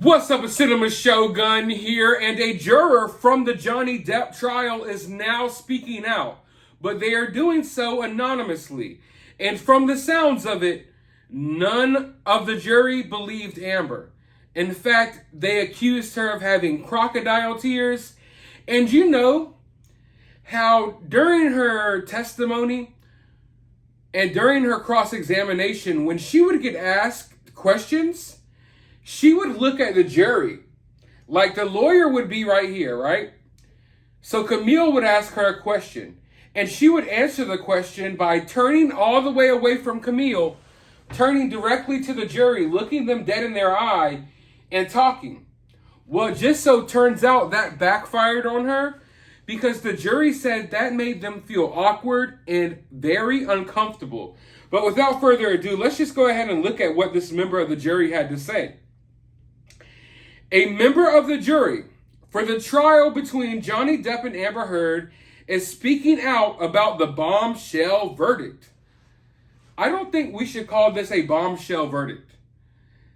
What's up, a Cinema Shogun here, and a juror from the Johnny Depp trial is now speaking out, but they are doing so anonymously. And from the sounds of it, none of the jury believed Amber. In fact, they accused her of having crocodile tears. And you know how during her testimony and during her cross-examination, when she would get asked questions, she would look at the jury. Like the lawyer would be right here, right? So Camille would ask her a question, and she would answer the question by turning all the way away from Camille, turning directly to the jury, looking them dead in their eye, and talking. Well, it just so turns out that backfired on her because the jury said that made them feel awkward and very uncomfortable. But without further ado, let's just go ahead and look at what this member of the jury had to say. A member of the jury for the trial between Johnny Depp and Amber Heard is speaking out about the bombshell verdict. I don't think we should call this a bombshell verdict.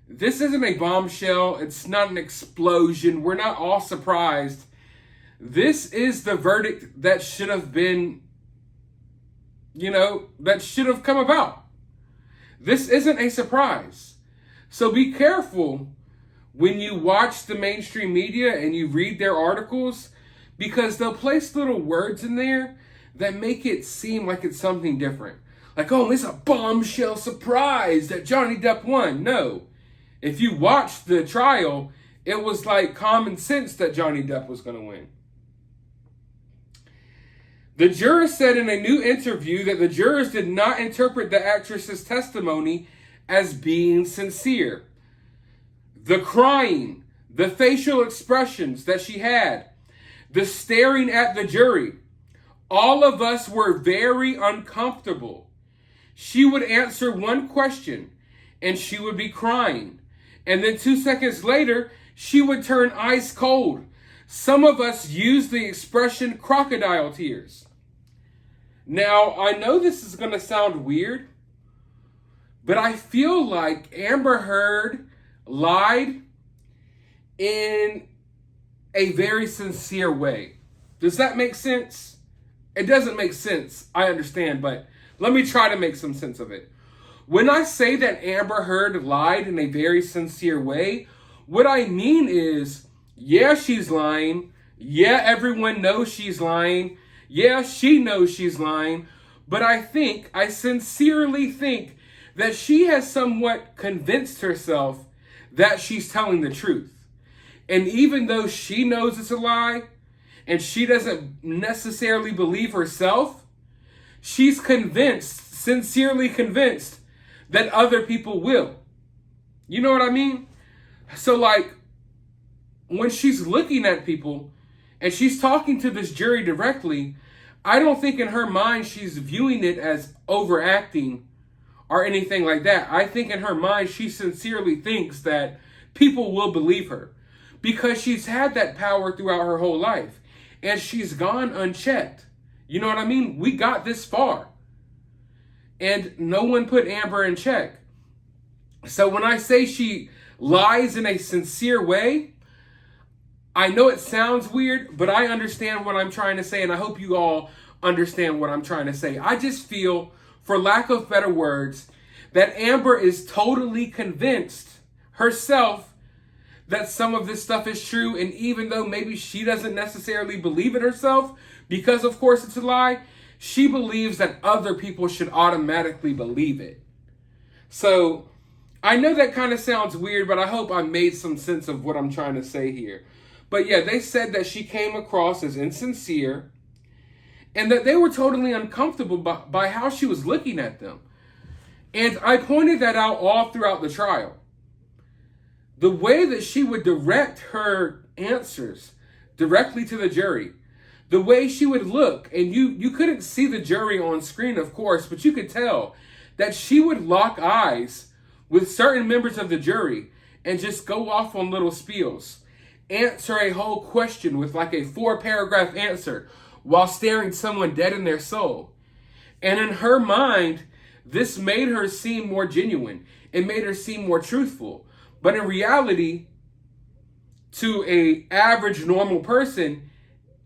This isn't a bombshell. It's not an explosion. We're not all surprised. This is the verdict that should have been, that should have come about. This isn't a surprise. So be careful when you watch the mainstream media and you read their articles, because they'll place little words in there that make it seem like it's something different. Like, oh, it's a bombshell surprise that Johnny Depp won. No. If you watch the trial, it was like common sense that Johnny Depp was going to win. The juror said in a new interview that the jurors did not interpret the actress's testimony as being sincere. The crying, the facial expressions that she had, the staring at the jury, all of us were very uncomfortable. She would answer one question and she would be crying. And then 2 seconds later, she would turn ice cold. Some of us use the expression crocodile tears. Now, I know this is going to sound weird, but I feel like Amber Heard lied in a very sincere way. Does that make sense? It doesn't make sense, I understand, but let me try to make some sense of it. When I say that Amber Heard lied in a very sincere way, what I mean is, yeah, she's lying. Yeah, everyone knows she's lying. Yeah, she knows she's lying. But I sincerely think that she has somewhat convinced herself that she's telling the truth. And even though she knows it's a lie, and she doesn't necessarily believe herself, she's convinced, sincerely convinced, that other people will. You know what I mean? So like, when she's looking at people, and she's talking to this jury directly, I don't think in her mind she's viewing it as overacting or anything like that. I think in her mind, she sincerely thinks that people will believe her because she's had that power throughout her whole life and she's gone unchecked. You know what I mean? We got this far and no one put Amber in check. So when I say she lies in a sincere way, I know it sounds weird, but I understand what I'm trying to say, and I hope you all understand what I'm trying to say. I just feel, for lack of better words, that Amber is totally convinced herself that some of this stuff is true, and even though maybe she doesn't necessarily believe it herself, because of course it's a lie, she believes that other people should automatically believe it. So, I know that kind of sounds weird, but I hope I made some sense of what I'm trying to say here. But yeah, they said that she came across as insincere and that they were totally uncomfortable by how she was looking at them. And I pointed that out all throughout the trial. The way that she would direct her answers directly to the jury, the way she would look, and you couldn't see the jury on screen, of course, but you could tell that she would lock eyes with certain members of the jury and just go off on little spiels. Answer a whole question with like a 4-paragraph answer while staring someone dead in their soul. And in her mind, this made her seem more genuine. It made her seem more truthful. But in reality, to a average normal person,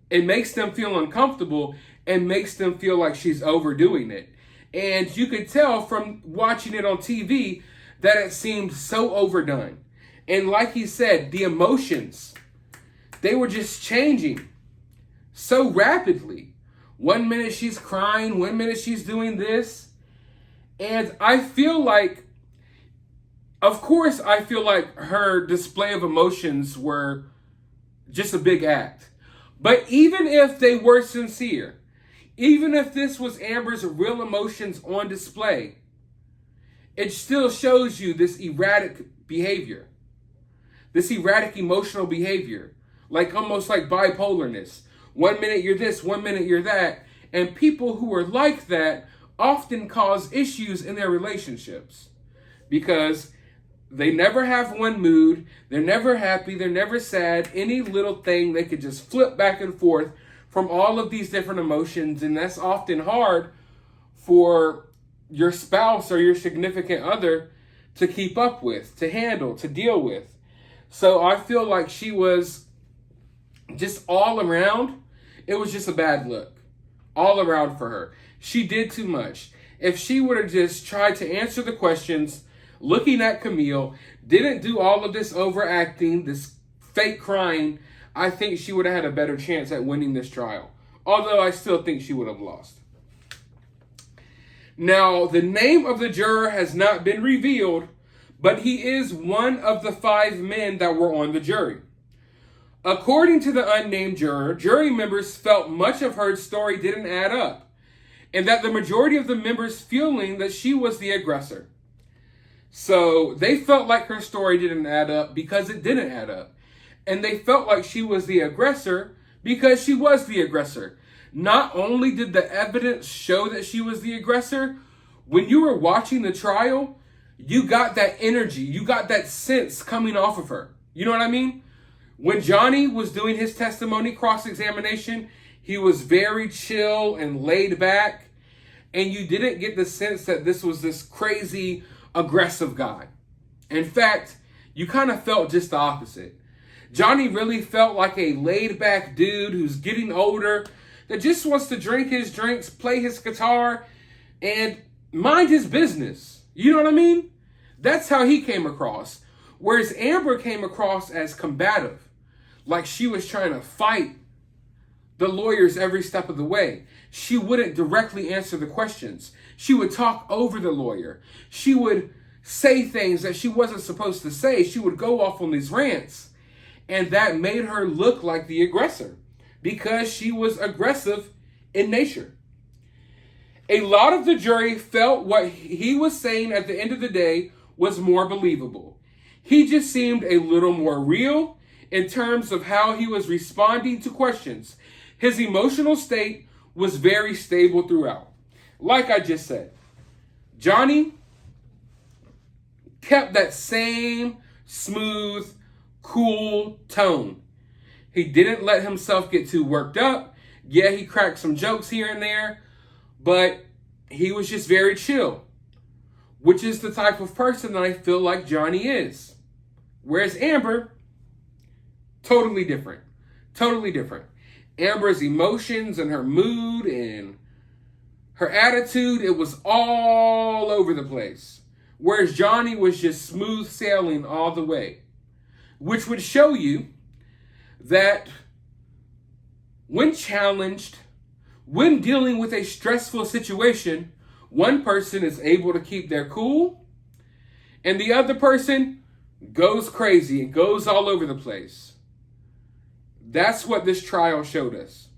it makes them feel uncomfortable and makes them feel like she's overdoing it. And you could tell from watching it on TV that it seemed so overdone. And like he said, the emotions, they were just changing so rapidly. 1 minute she's crying, 1 minute she's doing this. And I feel like, of course, I feel like her display of emotions were just a big act. But even if they were sincere, even if this was Amber's real emotions on display, it still shows you this erratic behavior, this erratic emotional behavior, like almost like bipolarness. 1 minute you're this, 1 minute you're that. And people who are like that often cause issues in their relationships because they never have one mood, they're never happy, they're never sad. Any little thing, they could just flip back and forth from all of these different emotions, and that's often hard for your spouse or your significant other to keep up with, to handle, to deal with. So I feel like she was just all around, it was just a bad look. All around for her. She did too much. If she would have just tried to answer the questions, looking at Camille, didn't do all of this overacting, this fake crying, I think she would have had a better chance at winning this trial. Although I still think she would have lost. Now, the name of the juror has not been revealed, but he is one of the 5 men that were on the jury. According to the unnamed juror, jury members felt much of her story didn't add up, and that the majority of the members feeling that she was the aggressor. So they felt like her story didn't add up because it didn't add up. And they felt like she was the aggressor because she was the aggressor. Not only did the evidence show that she was the aggressor, when you were watching the trial, you got that energy, you got that sense coming off of her. You know what I mean? When Johnny was doing his testimony cross-examination, he was very chill and laid back, and you didn't get the sense that this was this crazy, aggressive guy. In fact, you kind of felt just the opposite. Johnny really felt like a laid-back dude who's getting older, that just wants to drink his drinks, play his guitar, and mind his business. You know what I mean? That's how he came across. Whereas Amber came across as combative, like she was trying to fight the lawyers every step of the way. She wouldn't directly answer the questions. She would talk over the lawyer. She would say things that she wasn't supposed to say. She would go off on these rants. And that made her look like the aggressor because she was aggressive in nature. A lot of the jury felt what he was saying at the end of the day was more believable. He just seemed a little more real in terms of how he was responding to questions. His emotional state was very stable throughout. Like I just said, Johnny kept that same smooth, cool tone. He didn't let himself get too worked up. Yeah, he cracked some jokes here and there, but he was just very chill, which is the type of person that I feel like Johnny is. Whereas Amber, totally different. Totally different. Amber's emotions and her mood and her attitude, it was all over the place. Whereas Johnny was just smooth sailing all the way. Which would show you that when challenged, when dealing with a stressful situation, one person is able to keep their cool and the other person goes crazy and goes all over the place. That's what this trial showed us.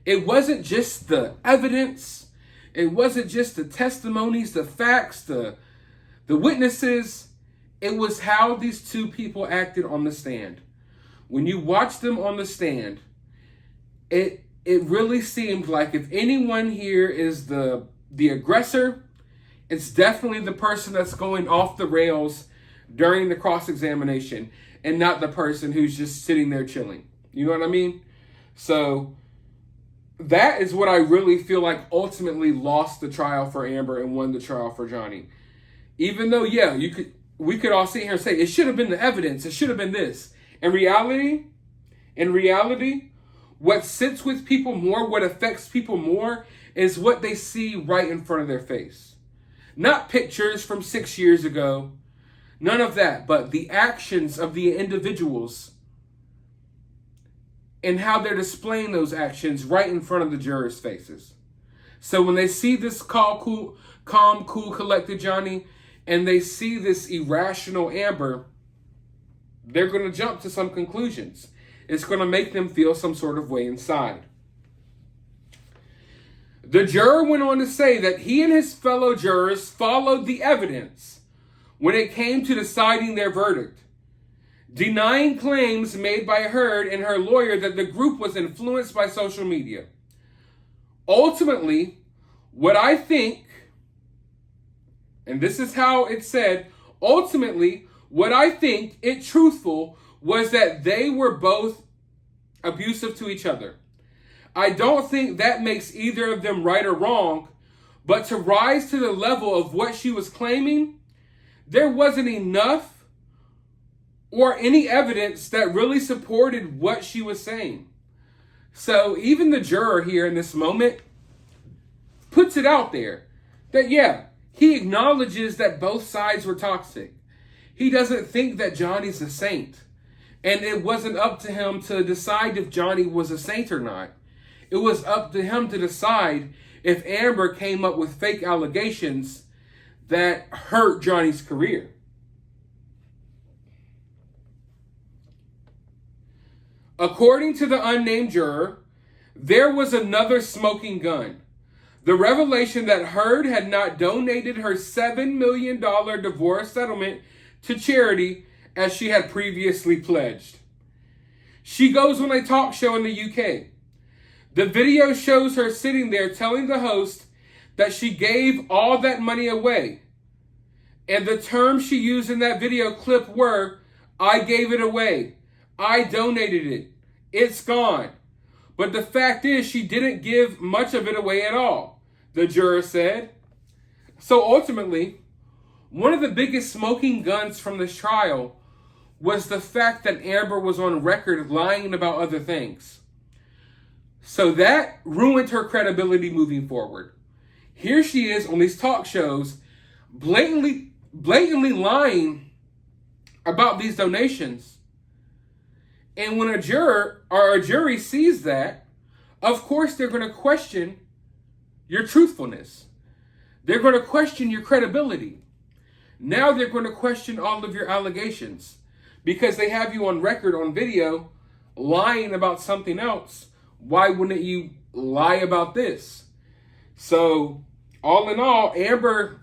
It wasn't just the evidence. It wasn't just the testimonies, the facts, the witnesses. It was how these two people acted on the stand. When you watch them on the stand, it really seemed like if anyone here is the aggressor, it's definitely the person that's going off the rails during the cross-examination and not the person who's just sitting there chilling. You know what I mean? So that is what I really feel like ultimately lost the trial for Amber and won the trial for Johnny. Even though, yeah, we could all sit here and say, it should have been the evidence, it should have been this. In reality, what sits with people more, what affects people more, is what they see right in front of their face. Not pictures from 6 years ago, none of that, but the actions of the individuals and how they're displaying those actions right in front of the jurors' faces. So when they see this calm, cool, collected Johnny, and they see this irrational Amber, they're going to jump to some conclusions. It's going to make them feel some sort of way inside. The juror went on to say that he and his fellow jurors followed the evidence when it came to deciding their verdict, denying claims made by Heard and her lawyer that the group was influenced by social media. Ultimately, what I think, and this is how it said, ultimately, what I think it truthful was that they were both abusive to each other. I don't think that makes either of them right or wrong, but to rise to the level of what she was claiming, there wasn't enough or any evidence that really supported what she was saying. So even the juror here in this moment puts it out there that, yeah, he acknowledges that both sides were toxic. He doesn't think that Johnny's a saint. And it wasn't up to him to decide if Johnny was a saint or not. It was up to him to decide if Amber came up with fake allegations that hurt Johnny's career. According to the unnamed juror, there was another smoking gun. The revelation that Heard had not donated her $7 million divorce settlement to charity as she had previously pledged. She goes on a talk show in the UK. The video shows her sitting there telling the host that she gave all that money away. And the terms she used in that video clip were, "I gave it away. I donated it. It's gone." But the fact is, she didn't give much of it away at all, the juror said. So ultimately, one of the biggest smoking guns from this trial was the fact that Amber was on record lying about other things. So that ruined her credibility moving forward. Here she is on these talk shows, blatantly lying about these donations. And when a juror or a jury sees that, of course they're going to question your truthfulness. They're going to question your credibility. Now they're going to question all of your allegations because they have you on record, on video, lying about something else. Why wouldn't you lie about this? So, all in all, Amber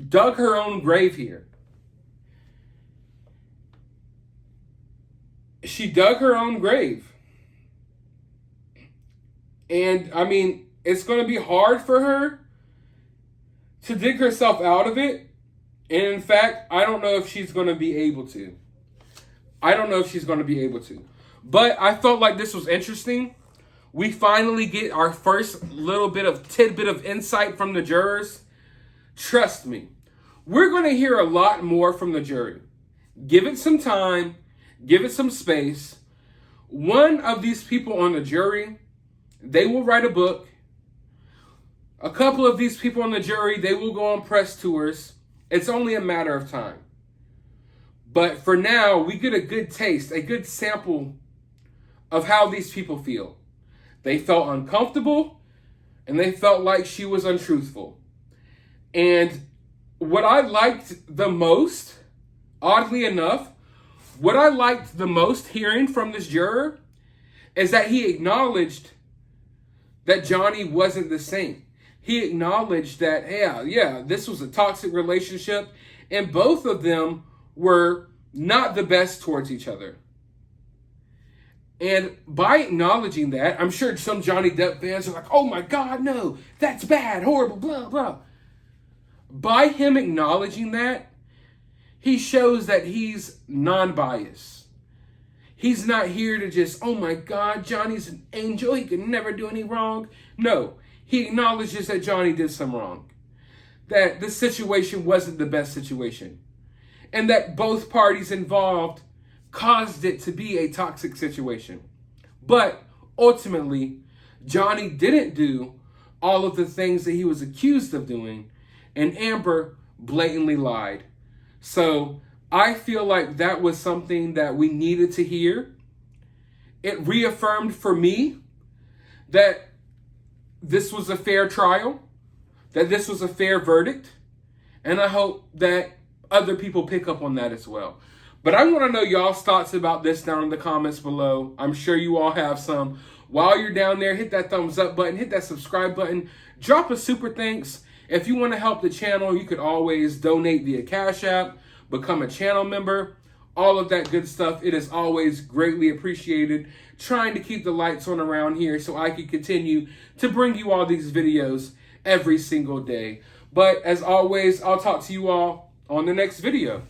dug her own grave here. She dug her own grave. And, I mean, it's going to be hard for her to dig herself out of it. And, in fact, I don't know if she's going to be able to. But I felt like this was interesting. We finally get our first little bit of tidbit of insight from the jurors. Trust me, we're going to hear a lot more from the jury. Give it some time. Give it some space. One of these people on the jury, they will write a book. A couple of these people on the jury, they will go on press tours. It's only a matter of time. But for now, we get a good taste, a good sample of how these people feel. They felt uncomfortable, and they felt like she was untruthful. And what I liked the most, oddly enough, what I liked the most hearing from this juror is that he acknowledged that Johnny wasn't the saint. He acknowledged that, yeah, this was a toxic relationship, and both of them were not the best towards each other. And by acknowledging that, I'm sure some Johnny Depp fans are like, oh my God, no, that's bad, horrible, blah, blah. By him acknowledging that, he shows that he's non-biased. He's not here to just, oh my God, Johnny's an angel, he can never do any wrong. No, he acknowledges that Johnny did some wrong. That this situation wasn't the best situation. And that both parties involved caused it to be a toxic situation. But ultimately, Johnny didn't do all of the things that he was accused of doing, and Amber blatantly lied. So I feel like that was something that we needed to hear. It reaffirmed for me that this was a fair trial, that this was a fair verdict, and I hope that other people pick up on that as well. But I want to know y'all's thoughts about this down in the comments below. I'm sure you all have some. While you're down there, hit that thumbs up button, hit that subscribe button, drop a super thanks. If you want to help the channel, you could always donate via Cash App, become a channel member, all of that good stuff. It is always greatly appreciated. Trying to keep the lights on around here so I can continue to bring you all these videos every single day. But as always, I'll talk to you all on the next video.